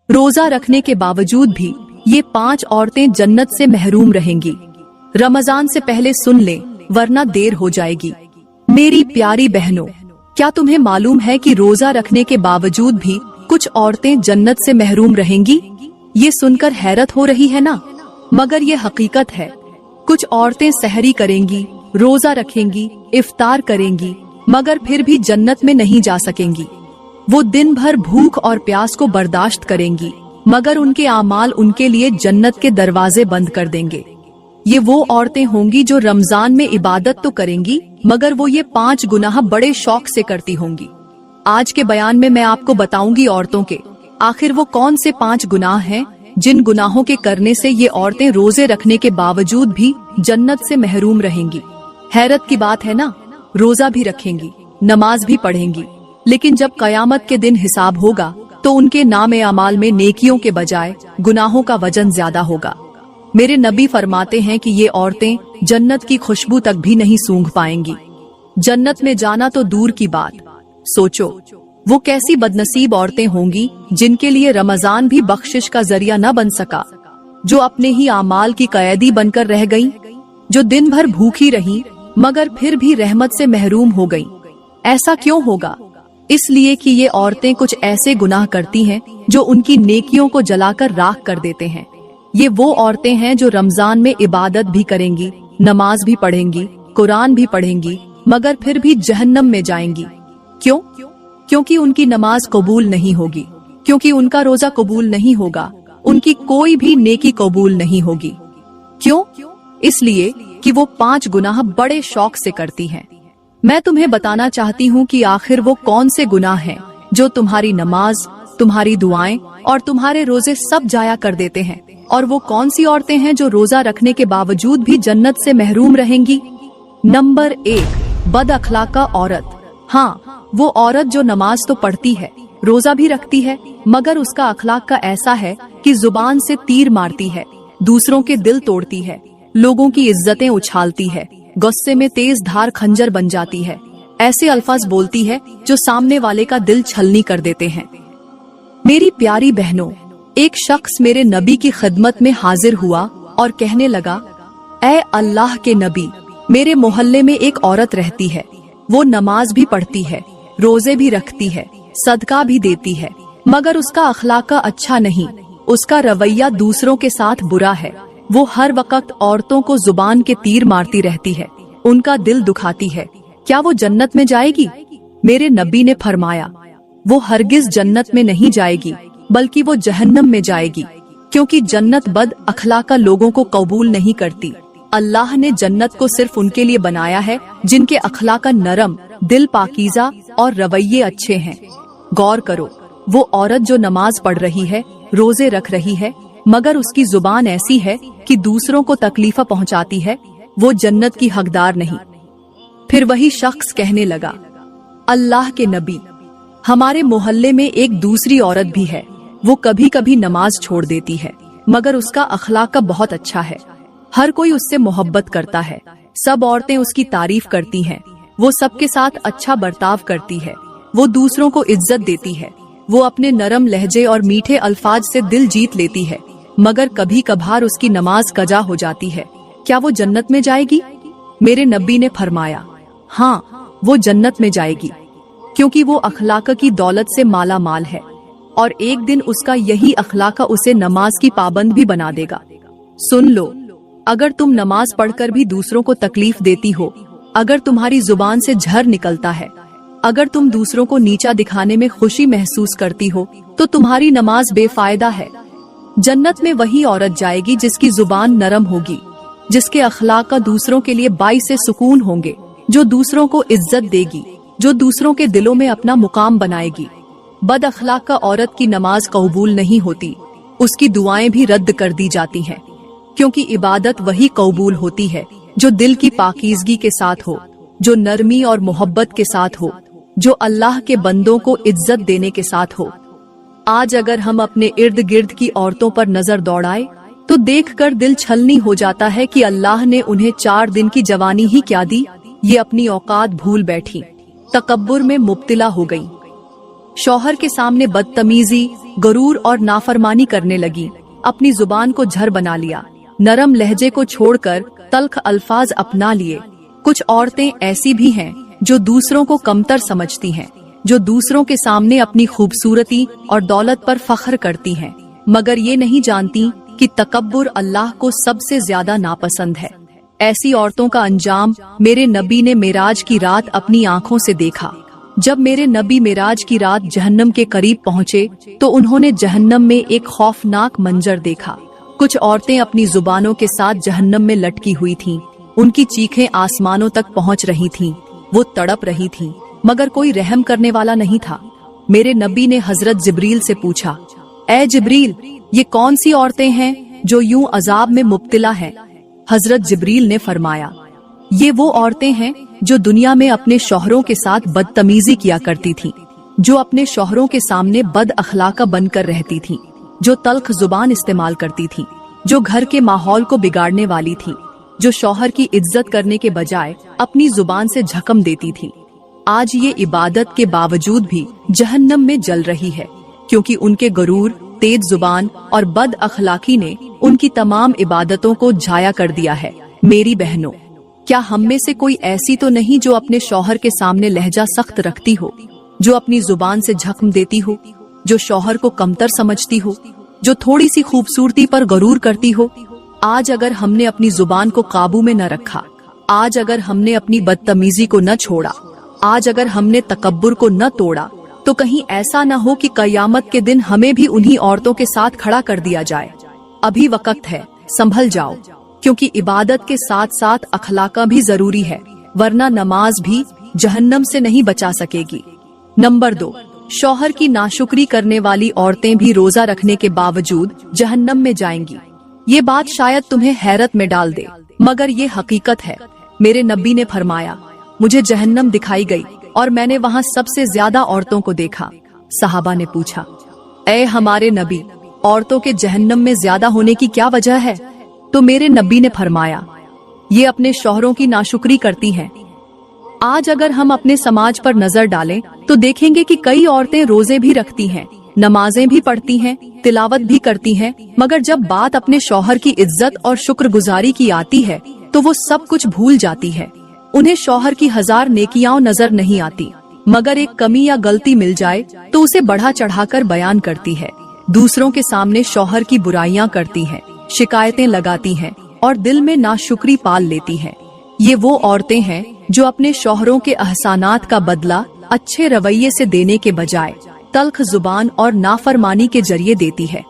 रोजा रखने के बावजूद भी ये 5 औरतें जन्नत से महरूम रहेंगी। रमजान से पहले सुन लें, वरना देर हो जाएगी। मेरी प्यारी बहनों, क्या तुम्हें मालूम है कि रोजा रखने के बावजूद भी कुछ औरतें जन्नत से महरूम रहेंगी? ये सुनकर हैरत हो रही है ना, मगर ये हकीकत है। कुछ औरतें सहरी करेंगी, रोजा रखेंगी, इफ्तार करेंगी, मगर फिर भी जन्नत में नहीं जा सकेंगी। वो दिन भर भूख और प्यास को बर्दाश्त करेंगी, मगर उनके आमाल उनके लिए जन्नत के दरवाजे बंद कर देंगे। ये वो औरतें होंगी जो रमजान में इबादत तो करेंगी, मगर वो ये 5 गुनाह बड़े शौक से करती होंगी। आज के बयान में मैं आपको बताऊंगी औरतों के आखिर वो कौन से 5 गुनाह हैं जिन गुनाहों के करने से ये औरतें रोजे रखने के बावजूद भी जन्नत से महरूम रहेंगी। हैरत की बात है ना, रोजा भी रखेंगी, नमाज भी पढ़ेंगी, लेकिन जब कयामत के दिन हिसाब होगा तो उनके नामे अमाल में नेकियों के बजाय गुनाहों का वजन ज्यादा होगा। मेरे नबी फरमाते हैं कि ये औरतें जन्नत की खुशबू तक भी नहीं सूंघ पाएंगी। जन्नत में जाना तो दूर की बात, सोचो वो कैसी बदनसीब औरतें होंगी जिनके लिए रमजान भी बख्शिश का जरिया न बन सका, जो अपने ही आमाल की कैदी बनकर रह गईं, जो दिन भर भूखी रहीं मगर फिर भी रहमत से महरूम हो गईं। ऐसा क्यों होगा? इसलिए कि ये औरतें कुछ ऐसे गुनाह करती हैं जो उनकी नेकियों को जलाकर राख कर देते हैं। ये वो औरतें हैं जो रमजान में इबादत भी करेंगी, नमाज भी पढ़ेंगी, कुरान भी पढ़ेंगी, मगर फिर भी जहन्नम में जाएंगी। क्यों? क्योंकि उनकी नमाज कबूल नहीं होगी, क्योंकि उनका रोजा कबूल नहीं होगा, उनकी कोई भी नेकी कबूल नहीं होगी। क्यों? इसलिए कि वो 5 गुनाह बड़े शौक से करती हैं। मैं तुम्हें बताना चाहती हूँ कि आखिर वो कौन से गुनाह हैं जो तुम्हारी नमाज, तुम्हारी दुआएं और तुम्हारे रोजे सब जाया कर देते हैं, और वो कौन सी औरतें हैं जो रोजा रखने के बावजूद भी जन्नत से महरूम रहेंगी। नंबर 1, बद अखलाका औरत। हाँ, वो औरत जो नमाज तो पढ़ती है, रोजा भी रखती है, मगर उसका अखलाक का ऐसा है कि जुबान से तीर मारती है, दूसरों के दिल तोड़ती है, लोगों की इज्जतें उछालती है, गुस्से में तेज धार खंजर बन जाती है, ऐसे अल्फाज बोलती है जो सामने वाले का दिल छलनी कर देते हैं। मेरी प्यारी बहनों, एक शख्स मेरे नबी की खिदमत में हाजिर हुआ और कहने लगा, ऐ अल्लाह के नबी, मेरे मोहल्ले में एक औरत रहती है, वो नमाज भी पढ़ती है, रोजे भी रखती है, सदका भी देती है, मगर उसका अखलाका अच्छा नहीं, उसका रवैया दूसरों के साथ बुरा है, वो हर वक्त औरतों को जुबान के तीर मारती रहती है, उनका दिल दुखाती है, क्या वो जन्नत में जाएगी? मेरे नबी ने फरमाया, वो हरगिज जन्नत में नहीं जाएगी, बल्कि वो जहन्नम में जाएगी, क्योंकि जन्नत बद अखलाका लोगों को कबूल नहीं करती। अल्लाह ने जन्नत को सिर्फ उनके लिए बनाया है जिनके अखलाका नरम, दिल पाकीज़ा और रवैये अच्छे हैं। गौर करो, वो औरत जो नमाज पढ़ रही है, रोजे रख रही है, मगर उसकी जुबान ऐसी है कि दूसरों को तकलीफ पहुंचाती है, वो जन्नत की हकदार नहीं। फिर वही शख्स कहने लगा, अल्लाह के नबी, हमारे मोहल्ले में एक दूसरी औरत भी है, वो कभी कभी नमाज छोड़ देती है, मगर उसका अखलाक बहुत अच्छा है, हर कोई उससे मोहब्बत करता है, सब औरतें उसकी तारीफ करती हैं, वो सबके साथ अच्छा बर्ताव करती है, वो दूसरों को इज्जत देती है, वो अपने नरम लहजे और मीठे अल्फाज से दिल जीत लेती है, मगर कभी कभार उसकी नमाज कजा हो जाती है, क्या वो जन्नत में जाएगी? मेरे नबी ने फरमाया, हाँ, वो जन्नत में जाएगी, क्योंकि वो अखलाक की दौलत से माला माल है, और एक दिन उसका यही अखलाक उसे नमाज की पाबंद भी बना देगा। सुन लो, अगर तुम नमाज पढ़कर भी दूसरों को तकलीफ देती हो, अगर तुम्हारी जुबान से झर निकलता है, अगर तुम दूसरों को नीचा दिखाने में खुशी महसूस करती हो, तो तुम्हारी नमाज बेफायदा है। जन्नत में वही औरत जाएगी जिसकी जुबान नरम होगी, जिसके अखलाक का दूसरों के लिए बाइस से सुकून होंगे, जो दूसरों को इज्जत देगी, जो दूसरों के दिलों में अपना मुकाम बनाएगी। बद अखलाक का औरत की नमाज कबूल नहीं होती, उसकी दुआएं भी रद्द कर दी जाती हैं, क्योंकि इबादत वही कबूल होती है जो दिल की पाकीज़गी के साथ हो, जो नरमी और मोहब्बत के साथ हो, जो अल्लाह के बंदों को इज्जत देने के साथ हो। आज अगर हम अपने इर्द गिर्द की औरतों पर नजर दौड़ाए तो देखकर दिल छलनी हो जाता है कि अल्लाह ने उन्हें 4 दिन की जवानी ही क्या दी, ये अपनी औकात भूल बैठी, तकब्बुर में मुब्तिला हो गई। शौहर के सामने बदतमीजी, गरूर और नाफरमानी करने लगी। अपनी जुबान को झर बना लिया, नरम लहजे को छोड़कर तल्ख अल्फाज अपना लिए। कुछ औरतें ऐसी भी हैं जो दूसरों को कमतर समझती हैं, जो दूसरों के सामने अपनी खूबसूरती और दौलत पर फख्र करती हैं, मगर ये नहीं जानती कि तकब्बुर अल्लाह को सबसे ज्यादा नापसंद है। ऐसी औरतों का अंजाम मेरे नबी ने मेराज की रात अपनी आंखों से देखा। जब मेरे नबी मेराज की रात जहन्नम के करीब पहुँचे तो उन्होंने जहन्नम में एक खौफनाक मंजर देखा। कुछ औरतें अपनी जुबानों के साथ जहन्नम में लटकी हुई थीं। उनकी चीखें आसमानों तक पहुँच रही थीं। वो तड़प रही थीं, मगर कोई रहम करने वाला नहीं था। मेरे नबी ने हजरत जिब्रील से पूछा, ए जिब्रील, ये कौन सी औरतें हैं जो यूं अजाब में मुब्तला हैं? हजरत जिब्रील ने फरमाया, ये वो औरतें हैं जो दुनिया में अपने शौहरों के साथ बदतमीजी किया करती थीं, जो अपने शौहरों के सामने बद अखलाका बनकर रहती थीं, जो तल्ख जुबान इस्तेमाल करती थीं, जो घर के माहौल को बिगाड़ने वाली थीं, जो शौहर की इज्जत करने के बजाय अपनी जुबान से झकम देती थीं। आज ये इबादत के बावजूद भी जहन्नम में जल रही है, क्योंकि उनके गरूर, तेज जुबान और बद अखलाकी ने उनकी तमाम इबादतों को झाया कर दिया है। मेरी बहनों, क्या हम में से कोई ऐसी तो नहीं जो अपने शौहर के सामने लहजा सख्त रखती हो, जो अपनी जुबान से झकम देती हो, जो शौहर को कमतर समझती हो, जो थोड़ी सी खूबसूरती पर गरूर करती हो? आज अगर हमने अपनी जुबान को काबू में न रखा, आज अगर हमने अपनी बदतमीजी को न छोड़ा, आज अगर हमने तकब्बुर को न तोड़ा, तो कहीं ऐसा न हो कि कयामत के दिन हमें भी उन्हीं औरतों के साथ खड़ा कर दिया जाए। अभी वक्त है, संभल जाओ, क्योंकि इबादत के साथ साथ अखलाका भी जरूरी है, वरना नमाज भी जहन्नम से नहीं बचा सकेगी। नंबर 2, शौहर की नाशुक्री करने वाली औरतें भी रोजा रखने के बावजूद जहन्नम में जाएंगी। ये बात शायद तुम्हें हैरत में डाल दे, मगर ये हकीकत है। मेरे नबी ने फरमाया, मुझे जहन्नम दिखाई गई और मैंने वहाँ सबसे ज्यादा औरतों को देखा। सहाबा ने पूछा, ऐ हमारे नबी, औरतों के जहन्नम में ज्यादा होने की क्या वजह है? तो मेरे नबी ने फरमाया, ये अपने शौहरों की नाशुक्री करती हैं। आज अगर हम अपने समाज पर नजर डालें तो देखेंगे कि कई औरतें रोजे भी रखती हैं, नमाजें भी पढ़ती हैं, तिलावत भी करती हैं, मगर जब बात अपने शौहर की इज्जत और शुक्रगुजारी की आती है तो वो सब कुछ भूल जाती है। उन्हें शौहर की 1000 नेकियां नजर नहीं आती, मगर एक कमी या गलती मिल जाए तो उसे बढ़ा चढ़ाकर बयान करती है। दूसरों के सामने शौहर की बुराइयां करती हैं, शिकायतें लगाती हैं और दिल में नाशुक्री पाल लेती हैं। ये वो औरतें हैं जो अपने शौहरों के एहसानात का बदला अच्छे रवैये से देने के बजाय तल्ख जुबान और नाफरमानी के जरिए देती है।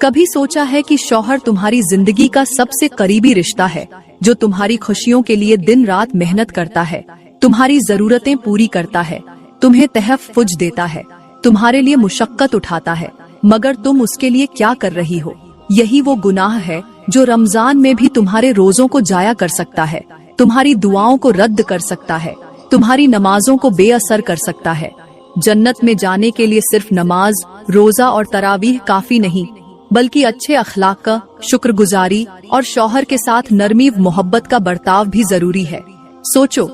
कभी सोचा है कि शौहर तुम्हारी जिंदगी का सबसे करीबी रिश्ता है, जो तुम्हारी खुशियों के लिए दिन रात मेहनत करता है, तुम्हारी जरूरतें पूरी करता है, तुम्हें तहफ़्फ़ुज़ देता है, तुम्हारे लिए मुशक्कत उठाता है, मगर तुम उसके लिए क्या कर रही हो? यही वो गुनाह है जो रमजान में भी तुम्हारे रोजों को जाया कर सकता है, तुम्हारी दुआओं को रद्द कर सकता है, तुम्हारी नमाजों को बेअसर कर सकता है। जन्नत में जाने के लिए सिर्फ नमाज, रोजा और तरावीह काफी नहीं, बल्कि अच्छे अखलाक का, शुक्रगुजारी और शौहर के साथ नरमी मोहब्बत का बर्ताव भी जरूरी है। सोचो,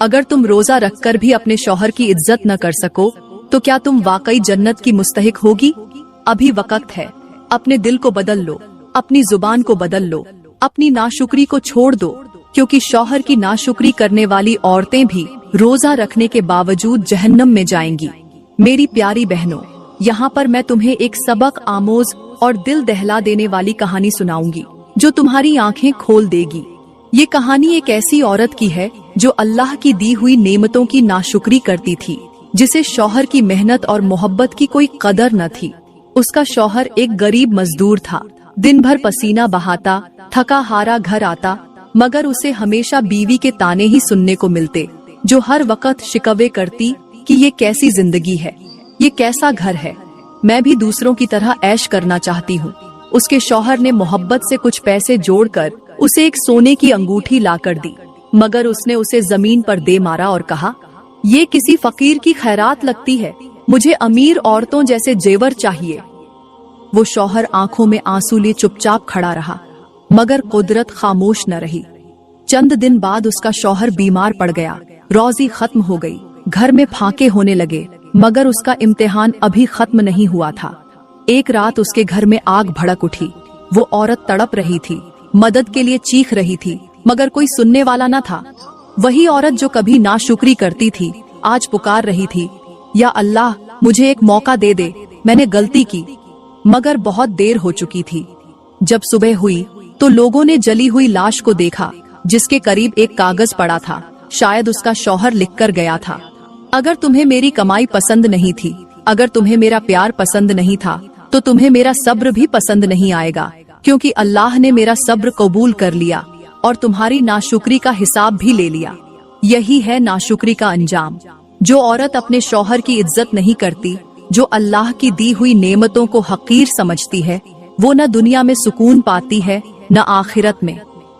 अगर तुम रोजा रखकर भी अपने शौहर की इज्जत न कर सको तो क्या तुम वाकई जन्नत की मुस्तहिक होगी? अभी वक्त है, अपने दिल को बदल लो, अपनी जुबान को बदल लो, अपनी नाशुक्री को छोड़ दो, क्योंकि शौहर की नाशुक्री करने वाली औरतें भी रोजा रखने के बावजूद जहन्नम में जाएंगी। मेरी प्यारी बहनों, यहाँ पर मैं तुम्हें एक सबक आमोज और दिल दहला देने वाली कहानी सुनाऊंगी जो तुम्हारी आंखें खोल देगी। ये कहानी एक ऐसी औरत की है जो अल्लाह की दी हुई नेमतों की नाशुक्री करती थी, जिसे शौहर की मेहनत और मोहब्बत की कोई कदर न थी। उसका शौहर एक गरीब मजदूर था, दिन भर पसीना बहाता, थका हारा घर आता, मगर उसे हमेशा बीवी के ताने ही सुनने को मिलते, जो हर वक्त शिकवे करती कि ये कैसी जिंदगी है, ये कैसा घर है, मैं भी दूसरों की तरह ऐश करना चाहती हूँ। उसके शौहर ने मोहब्बत से कुछ पैसे जोड़कर उसे एक सोने की अंगूठी लाकर दी, मगर उसने उसे जमीन पर दे मारा और कहा, ये किसी फकीर की खैरात लगती है, मुझे अमीर औरतों जैसे जेवर चाहिए। वो शौहर आंखों में आंसू लिए चुपचाप खड़ा रहा, मगर कुदरत खामोश न रही। चंद दिन बाद उसका शौहर बीमार पड़ गया, रोजी खत्म हो गई, घर में फाके होने लगे, मगर उसका इम्तिहान अभी खत्म नहीं हुआ था। एक रात उसके घर में आग भड़क उठी। वो औरत तड़प रही थी, मदद के लिए चीख रही थी, मगर कोई सुनने वाला न था। वही औरत जो कभी नाशुक्री करती थी, आज पुकार रही थी, या अल्लाह, मुझे एक मौका दे दे, मैंने गलती की। मगर बहुत देर हो चुकी थी। जब सुबह हुई तो लोगों ने जली हुई लाश को देखा, जिसके करीब एक कागज पड़ा था। शायद उसका शौहर लिखकर गया था, अगर तुम्हें मेरी कमाई पसंद नहीं थी, अगर तुम्हें मेरा प्यार पसंद नहीं था, तो तुम्हें मेरा सब्र भी पसंद नहीं आएगा, क्योंकि अल्लाह ने मेरा सब्र कबूल कर लिया और तुम्हारी नाशुक्री का हिसाब भी ले लिया। यही है नाशुक्री का अंजाम। जो औरत अपने शौहर की इज्जत नहीं करती, जो अल्लाह की दी हुई नेमतों को हकीर समझती है, वो न दुनिया में सुकून पाती है न आखिरत में।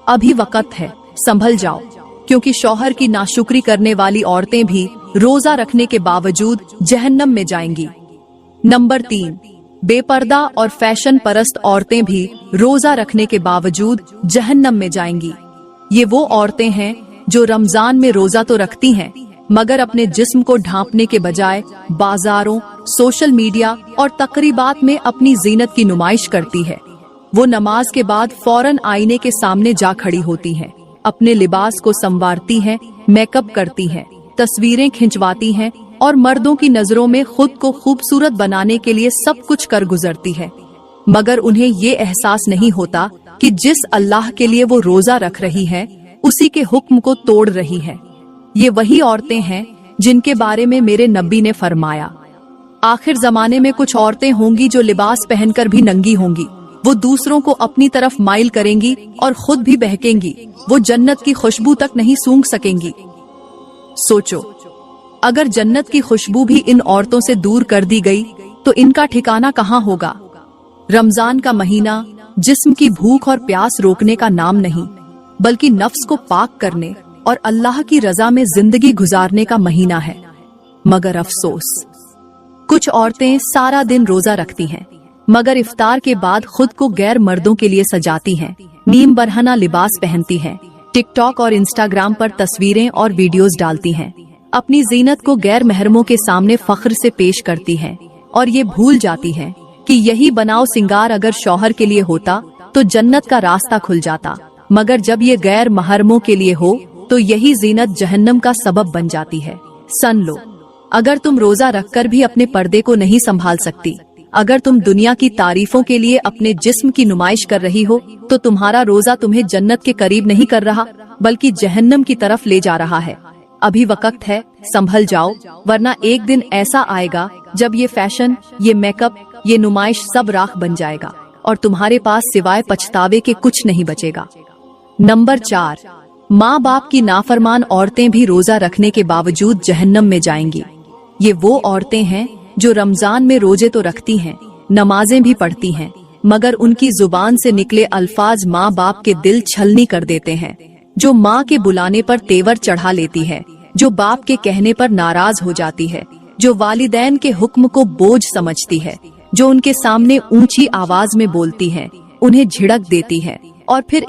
अभी वक्त है, संभल जाओ, क्योंकि शौहर की नाशुक्री करने वाली औरतें भी रोजा रखने के बावजूद जहन्नम में जाएंगी। नंबर 3, बेपर्दा और फैशन परस्त औरतें भी रोजा रखने के बावजूद जहन्नम में जाएंगी। ये वो औरतें हैं जो रमजान में रोजा तो रखती हैं, मगर अपने जिस्म को ढांपने के बजाय बाजारों, सोशल मीडिया और तकरीबात में अपनी जीनत की नुमाइश करती है। वो नमाज के बाद फौरन आईने के सामने जा खड़ी होती हैं, अपने लिबास को संवारती हैं, मेकअप करती हैं, तस्वीरें खिंचवाती हैं और मर्दों की नजरों में खुद को खूबसूरत बनाने के लिए सब कुछ कर गुजरती है। मगर उन्हें ये एहसास नहीं होता कि जिस अल्लाह के लिए वो रोजा रख रही है, उसी के हुक्म को तोड़ रही है। ये वही औरतें हैं जिनके बारे में मेरे नबी ने फरमाया, आखिर जमाने में कुछ औरतें होंगी जो लिबास पहनकर भी नंगी होंगी। वो दूसरों को अपनी तरफ माइल करेंगी और खुद भी बहकेंगी। वो जन्नत की खुशबू तक नहीं सूंघ सकेंगी। सोचो, अगर जन्नत की खुशबू भी इन औरतों से दूर कर दी गई तो इनका ठिकाना कहाँ होगा। रमजान का महीना जिस्म की भूख और प्यास रोकने का नाम नहीं, बल्कि नफ्स को पाक करने और अल्लाह की रजा में जिंदगी गुजारने का महीना है। मगर अफसोस, कुछ औरतें सारा दिन रोजा रखती हैं, मगर इफ्तार के बाद खुद को गैर मर्दों के लिए सजाती हैं, नीम बरहना लिबास पहनती हैं, टिकटॉक और इंस्टाग्राम पर तस्वीरें और वीडियोस डालती हैं, अपनी जीनत को गैर महरमों के सामने फख्र से पेश करती हैं और ये भूल जाती हैं कि यही बनाव सिंगार अगर शौहर के लिए होता तो जन्नत का रास्ता खुल जाता, मगर जब ये गैर महरमों के लिए हो तो यही जीनत जहन्नम का सबब बन जाती है। सुन लो, अगर तुम रोजा रखकर भी अपने पर्दे को नहीं संभाल सकती, अगर तुम दुनिया की तारीफों के लिए अपने जिस्म की नुमाइश कर रही हो, तो तुम्हारा रोजा तुम्हें जन्नत के करीब नहीं कर रहा, बल्कि जहन्नम की तरफ ले जा रहा है। अभी वक्त है, संभल जाओ, वरना एक दिन ऐसा आएगा जब ये फैशन, ये मेकअप, ये नुमाइश सब राख बन जाएगा और तुम्हारे पास सिवाय पछतावे के कुछ नहीं बचेगा। नंबर 4, माँ बाप की नाफरमान औरतें भी रोजा रखने के बावजूद जहन्नम में जाएंगी। ये वो औरतें हैं जो रमजान में रोजे तो रखती हैं, नमाजें भी पढ़ती हैं, मगर उनकी जुबान से निकले अल्फाज माँ बाप के दिल छलनी कर देते हैं। जो माँ के बुलाने पर तेवर चढ़ा लेती है, जो बाप के कहने पर नाराज हो जाती है, जो वालिदैन के हुक्म को बोझ समझती है, जो उनके सामने ऊंची आवाज में बोलती है, उन्हें झिड़क देती है और फिर